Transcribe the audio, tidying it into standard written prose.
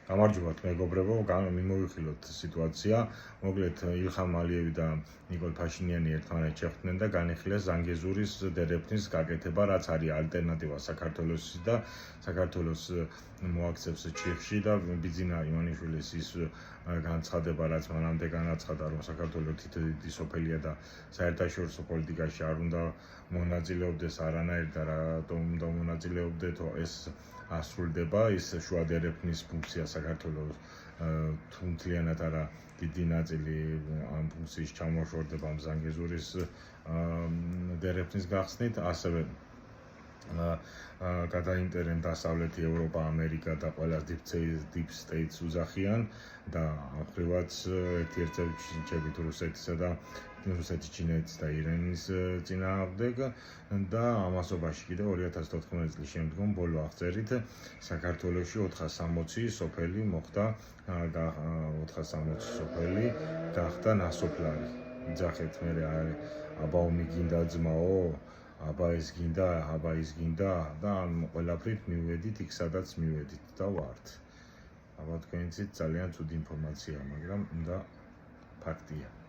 გამარჯობათ მეგობრებო, მიმოვიხილოთ სიტუაცია. მოკლედ ილხამ ალიევი და ნიკოლ ფაშინიანი ერთმანეთს შეხვდნენ და განიხილეს ზანგეზურის დერეფნის გაკეთება, რაც არის ალტერნატივა საქართველოსი და საქართველოს მოაქცევს ჩიხში და ბიძინა ივანიშვილის ის განცხადება, რაც მანამდე განაცხადა, რომ საქართველოს თითქმის სოფელია და საერთაშორისო პოლიტიკაში არ უნდა მონაწილეობდეს არანაირ და რატომ უნდა მონაწილეობდეთო ეს ასრულდება ის შუა დერეფნის ფუნქცია საქართველოს თუნთლიანად არა დიდი ნაწილი ამ ფუნქციის ჩამოშორდება ზანგეზურის დერეფნის გახსნით ასევე გადაინტერენ დასავლეთი ევროპა, ამერიკა და ყველა deep states უზახიან და ამხრივაც ერთ-ერთებით რუსეთისა და რუსეთის, ჩინეთის და ირანის წინააღმდეგ და ამასობაში კიდევ 2014 წლის შემდგომ ბოლო აღწერით საქართველოში 460 სოფელი მოხდა 460 სოფელი გახდა ნასოფლარი. იძახეთ მე აბაუმი გინდა ძმაო, აბა ეს გინდა და ყველაფრით მივედით იქ სადაც მივედით და ვართ. აბა თქვენიცით ძალიან ცუდი ინფორმაცია, მაგრამ უნდა ფაქტია.